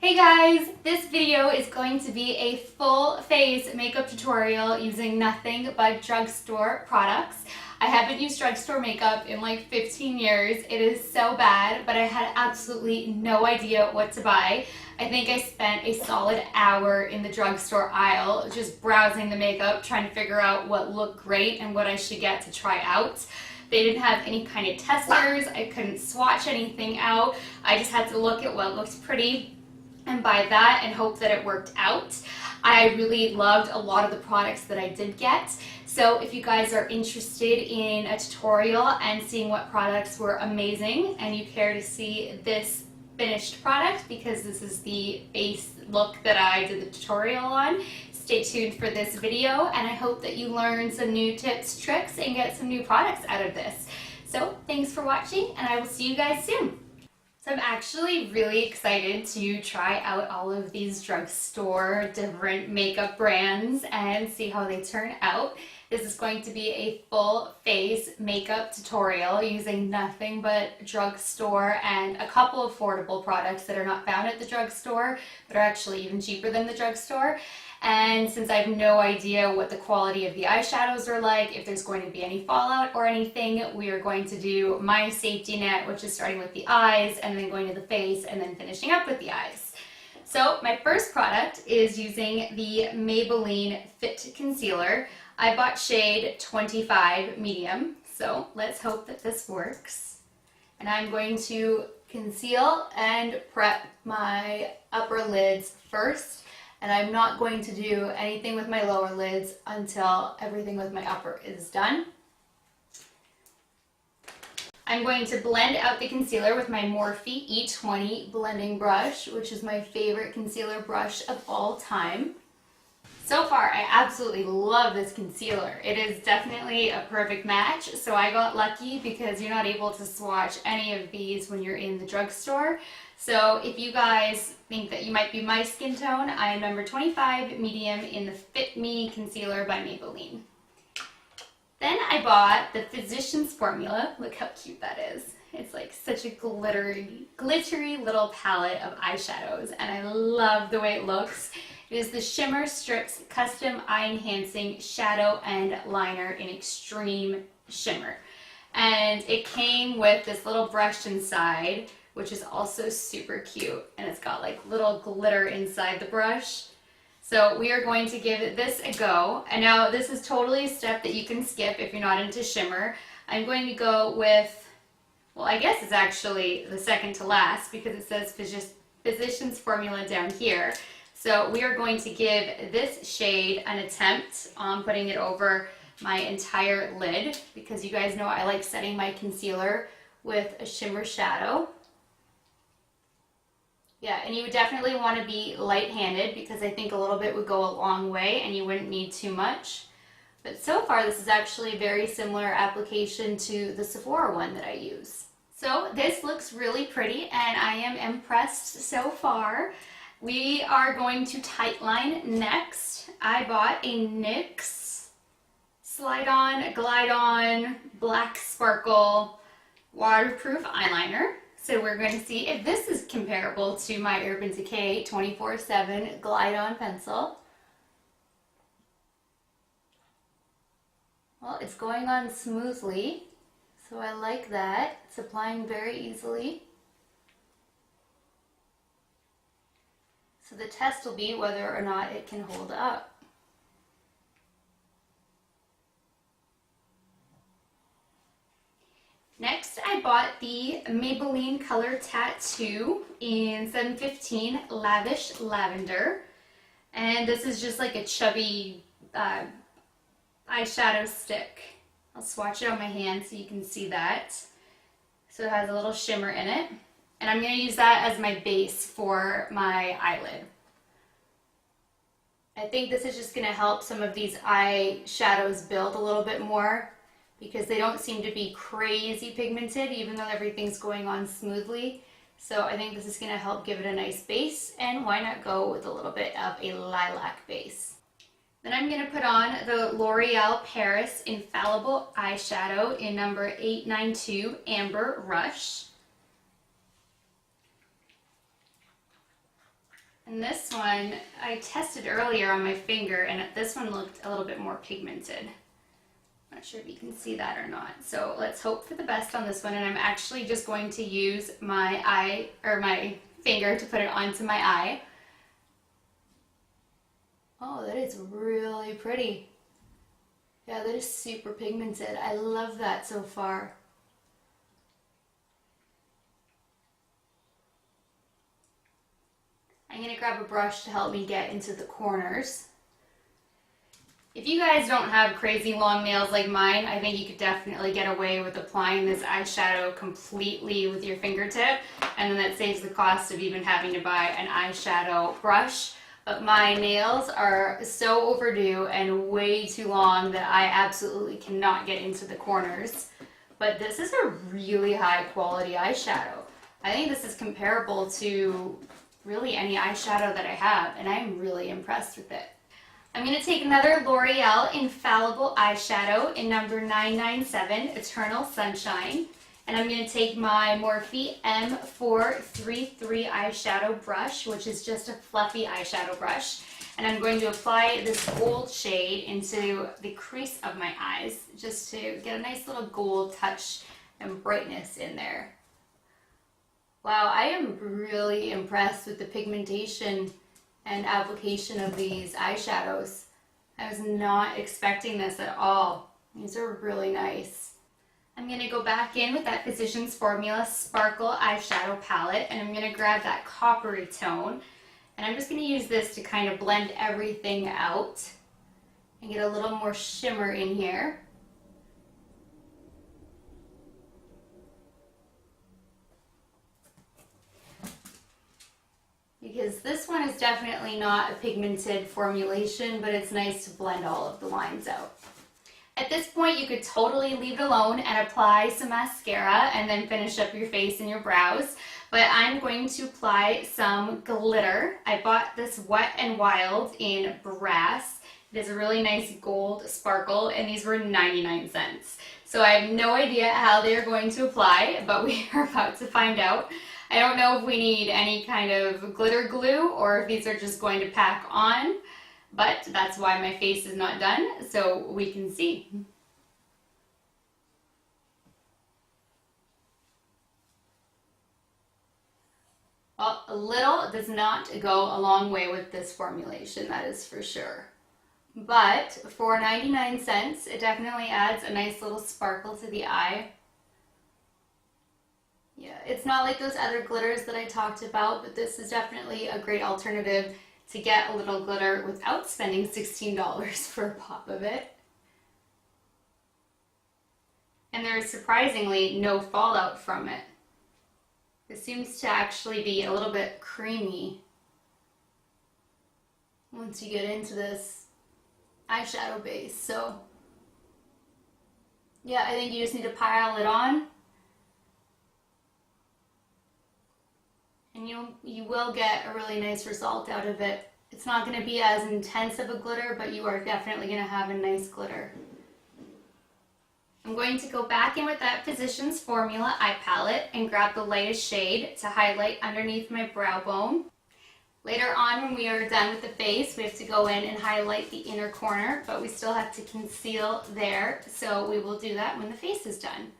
Hey guys, this video is going to be a full face makeup tutorial using nothing but drugstore products. I haven't used drugstore makeup in like 15 years. It is so bad, but I had absolutely no idea what to buy. I think I spent a solid hour in the drugstore aisle just browsing the makeup, trying to figure out what looked great and what I should get to try out. They didn't have any kind of testers. I couldn't swatch anything out. I just had to look at what looked pretty and buy that and hope that it worked out. I really loved a lot of the products that I did get. So if you guys are interested in a tutorial and seeing what products were amazing and you care to see this finished product, because this is the base look that I did the tutorial on, stay tuned for this video, and I hope that you learn some new tips, tricks, and get some new products out of this. So thanks for watching, and I will see you guys soon. So I'm actually really excited to try out all of these drugstore different makeup brands and see how they turn out. This is going to be a full face makeup tutorial using nothing but drugstore and a couple of affordable products that are not found at the drugstore but are actually even cheaper than the drugstore. And since I have no idea what the quality of the eyeshadows are like, if there's going to be any fallout or anything, we are going to do my safety net, which is starting with the eyes and then going to the face and then finishing up with the eyes. So my first product is using the Maybelline Fit Concealer. I bought shade 25 medium, so let's hope that this works. And I'm going to conceal and prep my upper lids first. And I'm not going to do anything with my lower lids until everything with my upper is done. I'm going to blend out the concealer with my Morphe E20 blending brush, which is my favorite concealer brush of all time. So far, I absolutely love this concealer. It is definitely a perfect match, so I got lucky because you're not able to swatch any of these when you're in the drugstore. So if you guys think that you might be my skin tone, I am number 25 medium in the Fit Me Concealer by Maybelline. Then I bought the Physicians Formula. Look how cute that is. It's like such a glittery little palette of eyeshadows, and I love the way it looks. It is the Shimmer Strips Custom Eye Enhancing Shadow and Liner in Extreme Shimmer. And it came with this little brush inside, which is also super cute, and it's got like little glitter inside the brush. So we are going to give this a go. And now this is totally a step that you can skip if you're not into shimmer. I'm going to go with, well, I guess it's actually the second to last because it says Physicians Formula down here. So we are going to give this shade an attempt on putting it over my entire lid because you guys know I like setting my concealer with a shimmer shadow. Yeah, and you would definitely want to be light-handed because I think a little bit would go a long way and you wouldn't need too much. But so far this is actually a very similar application to the Sephora one that I use. So this looks really pretty and I am impressed so far. We are going to tightline next. I bought a NYX Slide On, Glide On, Black Sparkle Waterproof Eyeliner. So we're going to see if this is comparable to my Urban Decay 24/7 Glide On pencil. Well, it's going on smoothly, so I like that. It's applying very easily. So the test will be whether or not it can hold up. Next, I bought the Maybelline Color Tattoo in 715 Lavish Lavender. And this is just like a chubby eyeshadow stick. I'll swatch it on my hand so you can see that. So it has a little shimmer in it. And I'm going to use that as my base for my eyelid. I think this is just going to help some of these eyeshadows build a little bit more because they don't seem to be crazy pigmented even though everything's going on smoothly. So I think this is going to help give it a nice base, and why not go with a little bit of a lilac base. Then I'm going to put on the L'Oreal Paris Infallible eyeshadow in number 892 Amber Rush. And this one, I tested earlier on my finger, and this one looked a little bit more pigmented. Not sure if you can see that or not. So let's hope for the best on this one. And I'm actually just going to use my finger to put it onto my eye. Oh, that is really pretty. Yeah, that is super pigmented. I love that so far. I'm gonna grab a brush to help me get into the corners. If you guys don't have crazy long nails like mine, I think you could definitely get away with applying this eyeshadow completely with your fingertip, and then that saves the cost of even having to buy an eyeshadow brush. But my nails are so overdue and way too long that I absolutely cannot get into the corners. But this is a really high quality eyeshadow. I think this is comparable to really any eyeshadow that I have, and I'm really impressed with it. I'm going to take another L'Oreal Infallible eyeshadow in number 997, Eternal Sunshine. And I'm going to take my Morphe M433 eyeshadow brush, which is just a fluffy eyeshadow brush. And I'm going to apply this gold shade into the crease of my eyes, just to get a nice little gold touch and brightness in there. Wow, I am really impressed with the pigmentation and application of these eyeshadows. I was not expecting this at all. These are really nice. I'm going to go back in with that Physicians Formula Sparkle eyeshadow palette, and I'm going to grab that coppery tone, and I'm just going to use this to kind of blend everything out and get a little more shimmer in here. Because this one is definitely not a pigmented formulation, but it's nice to blend all of the lines out. At this point, you could totally leave it alone and apply some mascara and then finish up your face and your brows. But I'm going to apply some glitter. I bought this Wet n Wild in Brass. It is a really nice gold sparkle, and these were 99 cents. So I have no idea how they're going to apply, but we are about to find out. I don't know if we need any kind of glitter glue or if these are just going to pack on, but that's why my face is not done, so we can see. Well, a little does not go a long way with this formulation, that is for sure. But for 99 cents, it definitely adds a nice little sparkle to the eye. Yeah, it's not like those other glitters that I talked about, but this is definitely a great alternative to get a little glitter without spending $16 for a pop of it. And there is surprisingly no fallout from it. It seems to actually be a little bit creamy once you get into this eyeshadow base. So yeah, I think you just need to pile it on. And you will get a really nice result out of it. It's not going to be as intense of a glitter, but you are definitely going to have a nice glitter. I'm going to go back in with that Physicians Formula eye palette and grab the lightest shade to highlight underneath my brow bone. Later on, when we are done with the face, we have to go in and highlight the inner corner, but we still have to conceal there, so we will do that when the face is done.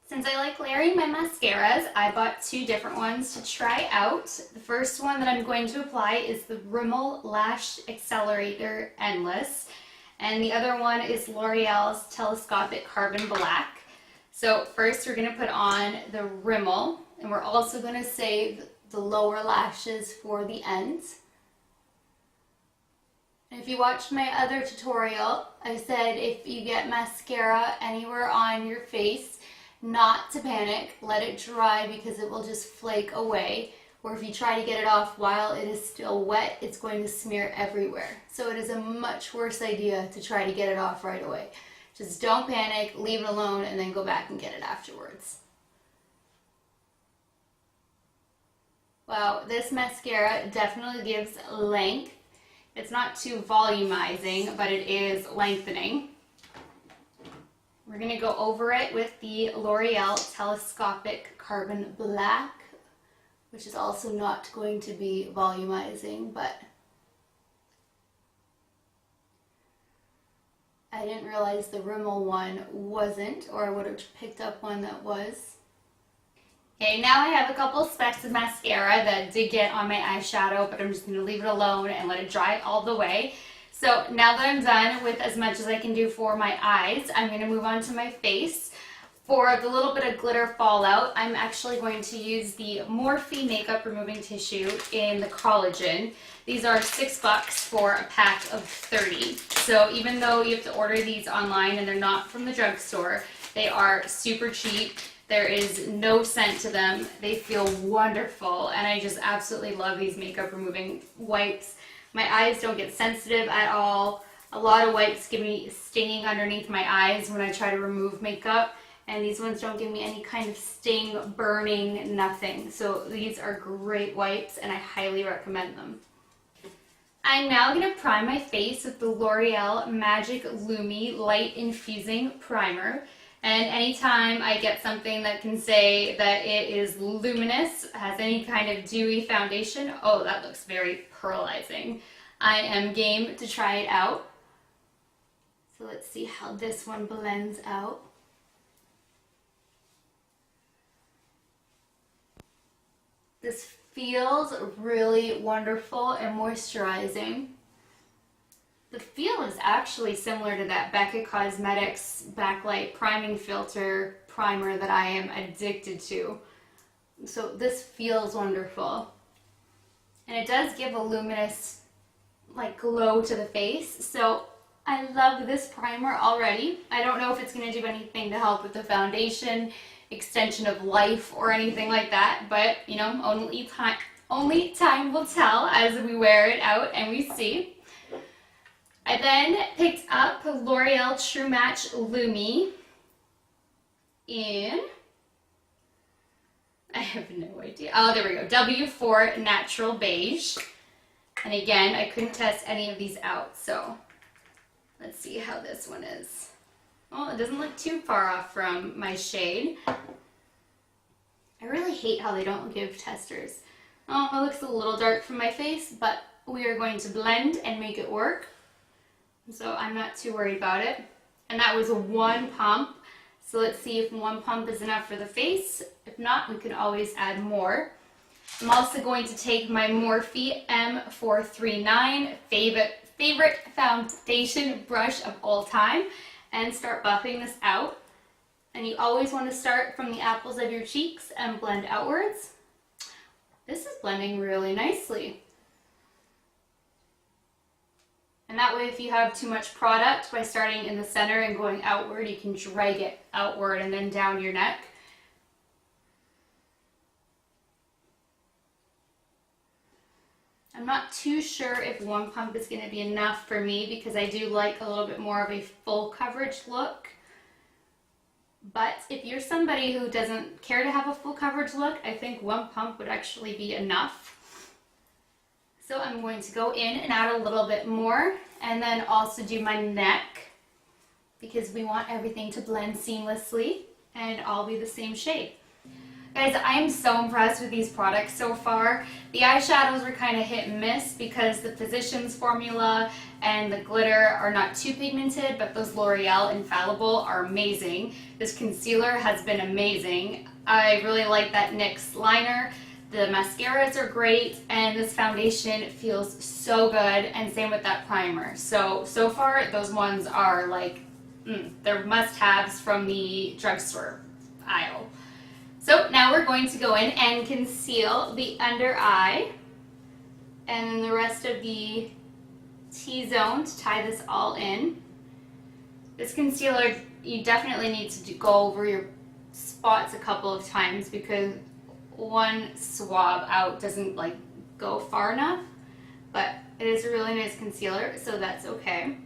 Since I like layering my mascaras, I bought two different ones to try out. The first one that I'm going to apply is the Rimmel Lash Accelerator Endless, and the other one is L'Oreal's Telescopic Carbon Black. So first we're going to put on the Rimmel, and we're also going to save the lower lashes for the ends. And if you watched my other tutorial, I said if you get mascara anywhere on your face, not to panic, let it dry because it will just flake away. Or if you try to get it off while it is still wet, it's going to smear everywhere. So it is a much worse idea to try to get it off right away. Just don't panic, leave it alone, and then go back and get it afterwards. Wow, this mascara definitely gives length. It's not too volumizing, but it is lengthening. We're going to go over it with the L'Oreal Telescopic Carbon Black, which is also not going to be volumizing, but I didn't realize the Rimmel one wasn't, or I would have picked up one that was. Okay, now I have a couple specks of mascara that did get on my eyeshadow, but I'm just going to leave it alone and let it dry all the way. So now that I'm done with as much as I can do for my eyes, I'm going to move on to my face. For the little bit of glitter fallout, I'm actually going to use the Morphe Makeup Removing Tissue in the Collagen. These are $6 for a pack of 30. So even though you have to order these online and they're not from the drugstore, they are super cheap. There is no scent to them. They feel wonderful, and I just absolutely love these makeup removing wipes. My eyes don't get sensitive at all. A lot of wipes give me stinging underneath my eyes when I try to remove makeup, and these ones don't give me any kind of sting, burning, nothing. So these are great wipes, and I highly recommend them. I'm now going to prime my face with the L'Oreal Magic Lumi Light Infusing Primer. And anytime I get something that can say that it is luminous, has any kind of dewy foundation, oh, that looks very pearlizing. I am game to try it out. So let's see how this one blends out. This feels really wonderful and moisturizing. The feel is actually similar to that Becca Cosmetics Backlight Priming Filter primer that I am addicted to. So this feels wonderful. And it does give a luminous like glow to the face. So I love this primer already. I don't know if it's going to do anything to help with the foundation, extension of life, or anything like that. But, you know, only time will tell as we wear it out and we see. I then picked up L'Oreal True Match Lumi in, I have no idea, oh there we go, W4 Natural Beige. And again, I couldn't test any of these out, so let's see how this one is. Well, it doesn't look too far off from my shade. I really hate how they don't give testers. Oh, it looks a little dark from my face, but we are going to blend and make it work. So I'm not too worried about it. And that was one pump. So let's see if one pump is enough for the face. If not, we can always add more. I'm also going to take my Morphe M439 favorite foundation brush of all time and start buffing this out. And you always want to start from the apples of your cheeks and blend outwards. This is blending really nicely. And that way, if you have too much product, by starting in the center and going outward, you can drag it outward and then down your neck. I'm not too sure if one pump is going to be enough for me because I do like a little bit more of a full coverage look. But if you're somebody who doesn't care to have a full coverage look, I think one pump would actually be enough. So I'm going to go in and add a little bit more and then also do my neck because we want everything to blend seamlessly and all be the same shade. Guys, I am so impressed with these products so far. The eyeshadows were kind of hit and miss because the Physicians formula and the glitter are not too pigmented, but those L'Oreal Infallible are amazing. This concealer has been amazing. I really like that NYX liner. The mascaras are great, and this foundation feels so good, and same with that primer. So far, those ones are like, they're must-haves from the drugstore aisle. So now we're going to go in and conceal the under eye, and then the rest of the T-zone to tie this all in. This concealer, you definitely need to go over your spots a couple of times because one swab out doesn't like go far enough, but it is a really nice concealer, so that's okay.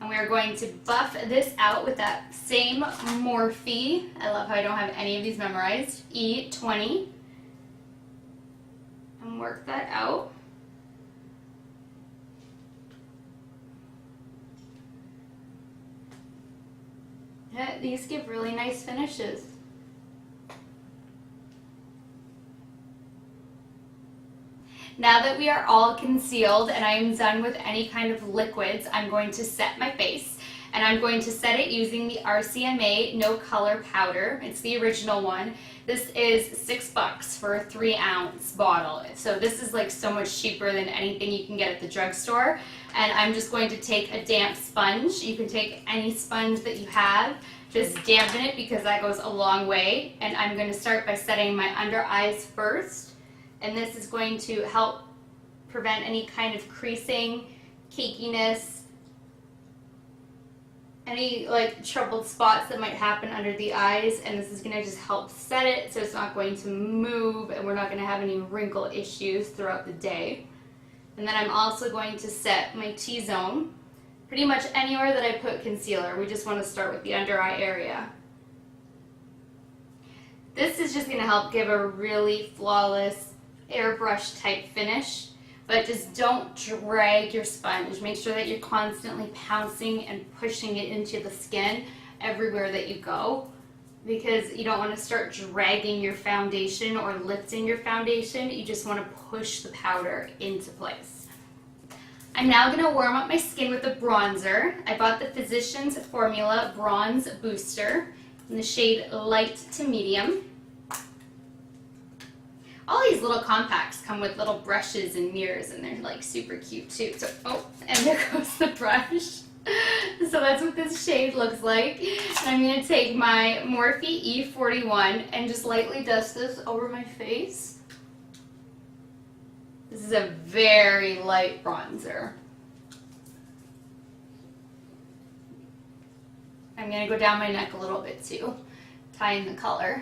And we are going to buff this out with that same Morphe. I love how I don't have any of these memorized. E20. And work that out. Yeah, these give really nice finishes. Now that we are all concealed and I am done with any kind of liquids, I'm going to set my face. And I'm going to set it using the RCMA No Color Powder. It's the original one. This is $6 for a 3-ounce bottle. So this is like so much cheaper than anything you can get at the drugstore. And I'm just going to take a damp sponge. You can take any sponge that you have. Just dampen it because that goes a long way. And I'm going to start by setting my under eyes first. And this is going to help prevent any kind of creasing, cakiness, any like troubled spots that might happen under the eyes, and this is going to just help set it so it's not going to move and we're not going to have any wrinkle issues throughout the day. And then I'm also going to set my T-zone pretty much anywhere that I put concealer. We just want to start with the under eye area. This is just going to help give a really flawless airbrush type finish. But just don't drag your sponge. Make sure that you're constantly pouncing and pushing it into the skin everywhere that you go, because you don't want to start dragging your foundation or lifting your foundation. You just want to push the powder into place. I'm now going to warm up my skin with a bronzer. I bought the Physicians Formula Bronze Booster in the shade Light to Medium. All these little compacts come with little brushes and mirrors, and they're like super cute too. So, oh, and there goes the brush. So that's what this shade looks like. And I'm going to take my Morphe E41 and just lightly dust this over my face. This is a very light bronzer. I'm going to go down my neck a little bit too, tie in the color.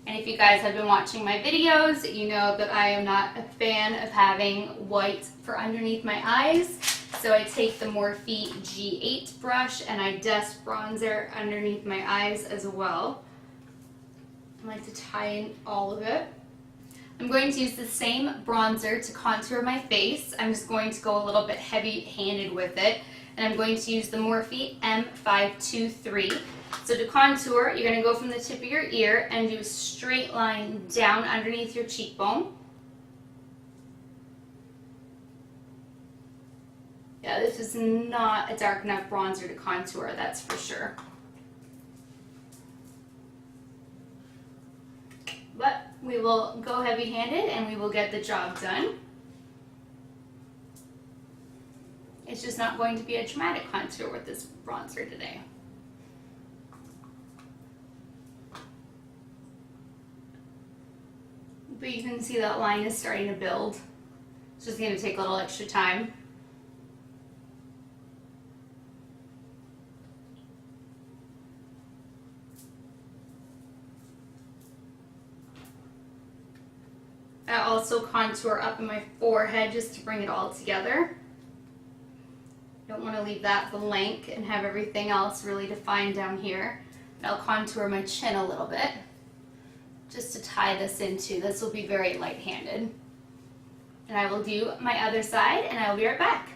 And if you guys have been watching my videos, you know that I am not a fan of having white for underneath my eyes. So I take the Morphe G8 brush and I dust bronzer underneath my eyes as well. I like to tie in all of it. I'm going to use the same bronzer to contour my face. I'm just going to go a little bit heavy-handed with it. And I'm going to use the Morphe M523. So to contour, you're going to go from the tip of your ear and do a straight line down underneath your cheekbone. Yeah, this is not a dark enough bronzer to contour, that's for sure. But we will go heavy-handed and we will get the job done. It's just not going to be a dramatic contour with this bronzer today. But you can see that line is starting to build. It's just going to take a little extra time. I also contour up in my forehead just to bring it all together. Don't want to leave that blank and have everything else really defined down here. And I'll contour my chin a little bit just to tie this into. This will be very light-handed. And I will do my other side and I will be right back.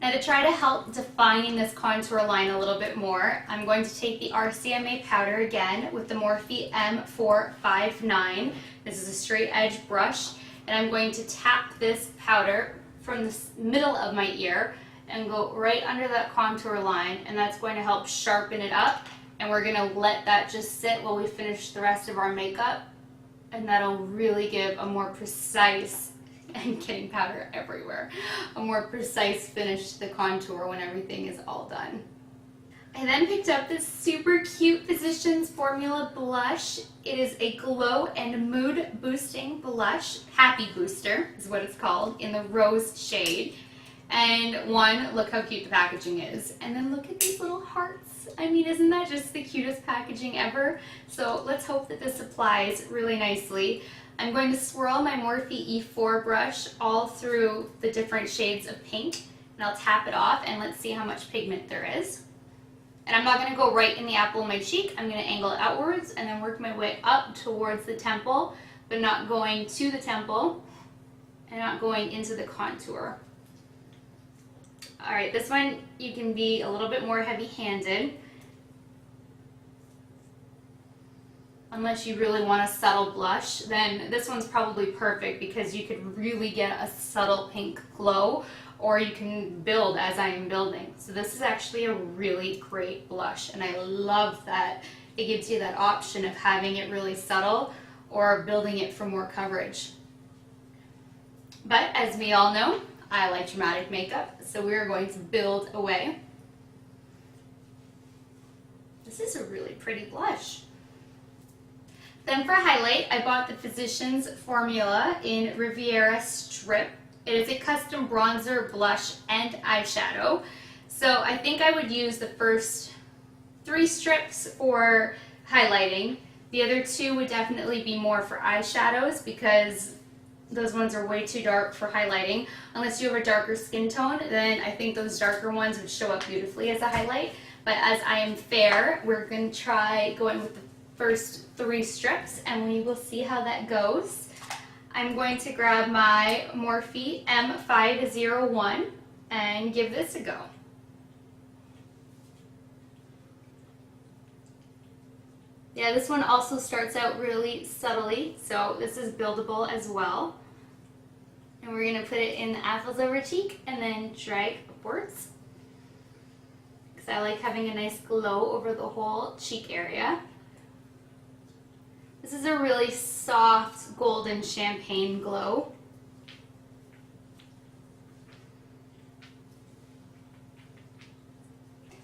Now to try to help define this contour line a little bit more, I'm going to take the RCMA powder again with the Morphe M459. This is a straight edge brush, and I'm going to tap this powder from the middle of my ear and go right under that contour line, and that's going to help sharpen it up. And we're going to let that just sit while we finish the rest of our makeup, and that'll really give a more precise, and getting powder everywhere, a more precise finish to the contour when everything is all done. I then picked up this super cute Physicians Formula blush. It is a glow and mood boosting blush. Happy Booster is what it's called, in the rose shade. And one, look how cute the packaging is. And then look at these little hearts. I mean, isn't that just the cutest packaging ever? So let's hope that this applies really nicely. I'm going to swirl my Morphe E4 brush all through the different shades of pink, and I'll tap it off and let's see how much pigment there is. And I'm not going to go right in the apple of my cheek. I'm going to angle it outwards and then work my way up towards the temple, but not going to the temple and not going into the contour. Alright, this one you can be a little bit more heavy-handed. Unless you really want a subtle blush, then this one's probably perfect because you could really get a subtle pink glow, or you can build as I am building. So this is actually a really great blush, and I love that it gives you that option of having it really subtle or building it for more coverage. But as we all know, I like dramatic makeup, so we're going to build away. This is a really pretty blush. Then for highlight, I bought the Physicians Formula in Riviera Strip. It is a custom bronzer, blush, and eyeshadow. So I think I would use the first 3 strips for highlighting. The other 2 would definitely be more for eyeshadows because those ones are way too dark for highlighting. Unless you have a darker skin tone, then I think those darker ones would show up beautifully as a highlight. But as I am fair, we're going to try going with the first 3 strips and we will see how that goes. I'm going to grab my Morphe M501 and give this a go. Yeah, this one also starts out really subtly, so this is buildable as well. And we're going to put it in the apples of our cheek and then drag upwards. Because I like having a nice glow over the whole cheek area. This is a really soft golden champagne glow.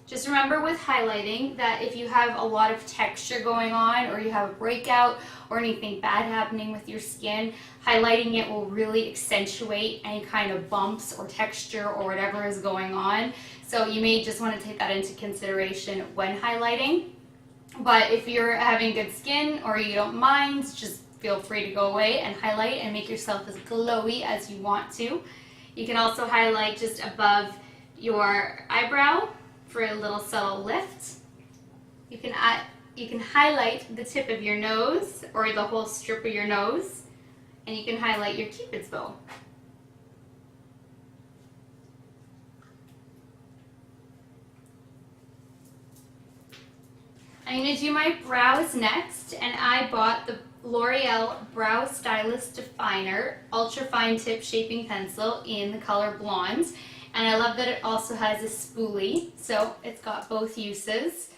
Just remember with highlighting that if you have a lot of texture going on or you have a breakout or anything bad happening with your skin, highlighting it will really accentuate any kind of bumps or texture or whatever is going on. So you may just want to take that into consideration when highlighting. But if you're having good skin or you don't mind, just feel free to go away and highlight and make yourself as glowy as you want to. You can also highlight just above your eyebrow for a little subtle lift. You can highlight the tip of your nose or the whole strip of your nose, and you can highlight your Cupid's bow. I'm going to do my brows next, and I bought the L'Oreal Brow Stylist Definer Ultra Fine Tip Shaping Pencil in the color Blonde. And I love that it also has a spoolie, so it's got both uses.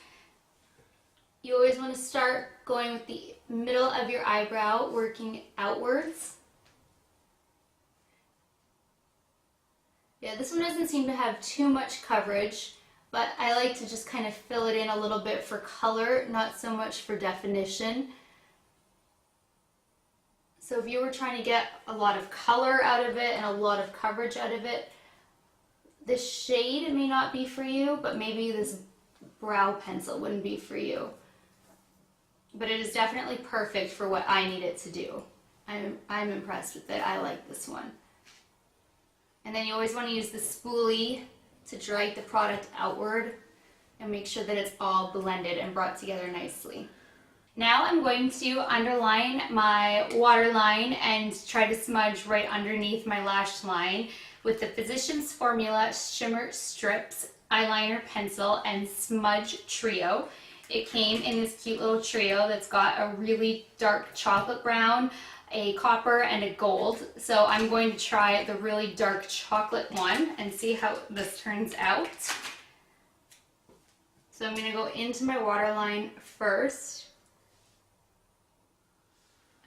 You always want to start going with the middle of your eyebrow, working outwards. Yeah, this one doesn't seem to have too much coverage, but I like to just kind of fill it in a little bit for color, not so much for definition. So if you were trying to get a lot of color out of it and a lot of coverage out of it, this shade may not be for you, but maybe this brow pencil wouldn't be for you. But it is definitely perfect for what I need it to do. I'm impressed with it. I like this one. And then you always want to use the spoolie to drag the product outward and make sure that it's all blended and brought together nicely. Now I'm going to underline my waterline and try to smudge right underneath my lash line with the Physicians Formula Shimmer Strips Eyeliner Pencil and Smudge Trio. It came in this cute little trio that's got a really dark chocolate brown, a copper, and a gold. So I'm going to try the really dark chocolate one and see how this turns out. So I'm going to go into my waterline first.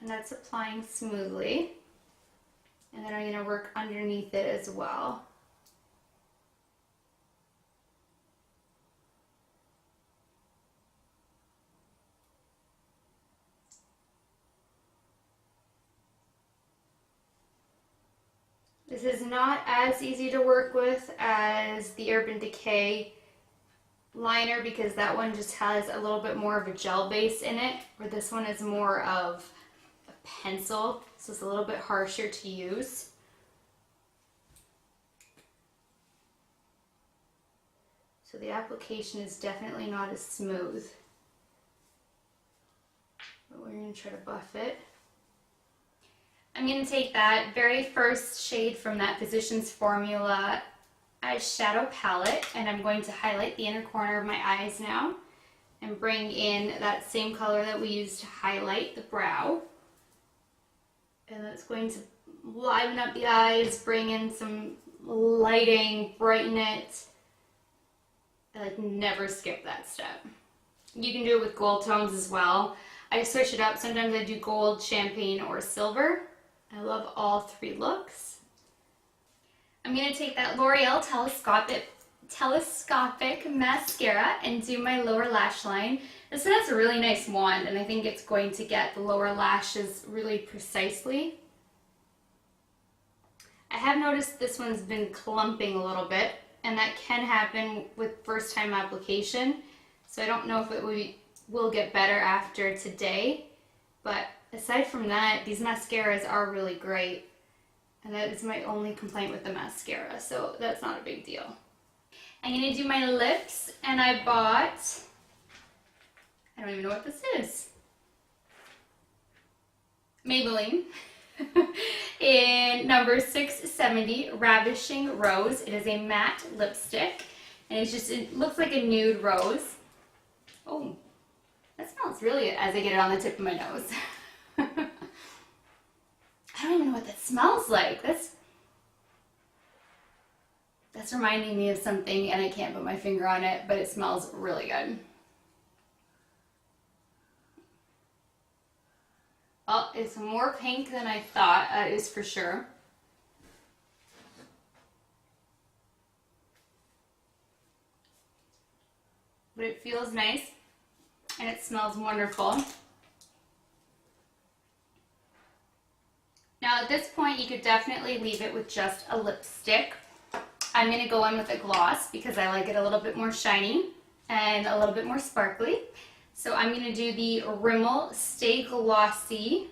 And that's applying smoothly. And then I'm going to work underneath it as well. This is not as easy to work with as the Urban Decay liner because that one just has a little bit more of a gel base in it, where this one is more of a pencil, so it's a little bit harsher to use. So the application is definitely not as smooth, but we're going to try to buff it. I'm going to take that very first shade from that Physicians Formula eyeshadow palette, and I'm going to highlight the inner corner of my eyes now. and bring in that same color that we used to highlight the brow. And that's going to liven up the eyes, bring in some lighting, brighten it. I like never skip that step. You can do it with gold tones as well. I switch it up. Sometimes I do gold, champagne, or silver. I love all three looks. I'm going to take that L'Oreal Telescopic mascara and do my lower lash line. This one has a really nice wand, and I think it's going to get the lower lashes really precisely. I have noticed this one's been clumping a little bit, and that can happen with first time application. So I don't know if it will get better after today, but aside from that, these mascaras are really great. And that is my only complaint with the mascara, so that's not a big deal. I'm going to do my lips, and I bought, I don't even know what this is, Maybelline in number 670, Ravishing Rose. It is a matte lipstick, and it looks like a nude rose. Oh, that smells really good as I get it on the tip of my nose. I don't even know what that smells like. That's reminding me of something, and I can't put my finger on it, but it smells really good. Oh, it's more pink than I thought. That is for sure. But it feels nice, and it smells wonderful. Now at this point, you could definitely leave it with just a lipstick. I'm going to go in with a gloss because I like it a little bit more shiny and a little bit more sparkly. So I'm going to do the Rimmel Stay Glossy.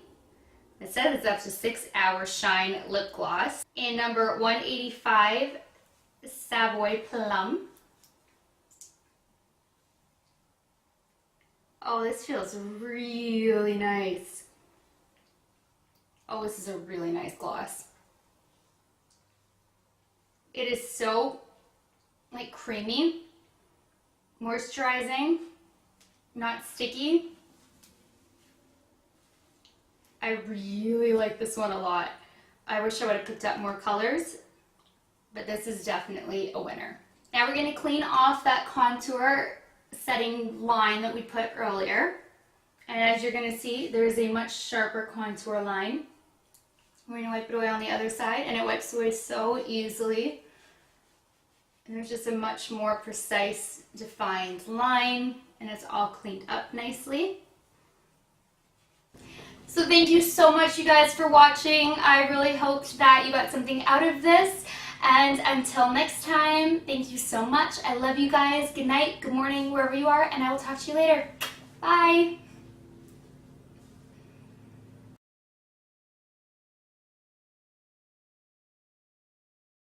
It says it's up to 6 hour shine lip gloss in number 185, Savoy Plum. Oh, this feels really nice. Oh, this is a really nice gloss. It is so like creamy, moisturizing, not sticky. I really like this one a lot. I wish I would have picked up more colors, but this is definitely a winner. Now we're going to clean off that contour setting line that we put earlier. And as you're going to see, there's a much sharper contour line. We're going to wipe it away on the other side, and it wipes away so easily. And there's just a much more precise, defined line, and it's all cleaned up nicely. So thank you so much, you guys, for watching. I really hoped that you got something out of this. And until next time, thank you so much. I love you guys. Good night, good morning, wherever you are, and I will talk to you later. Bye.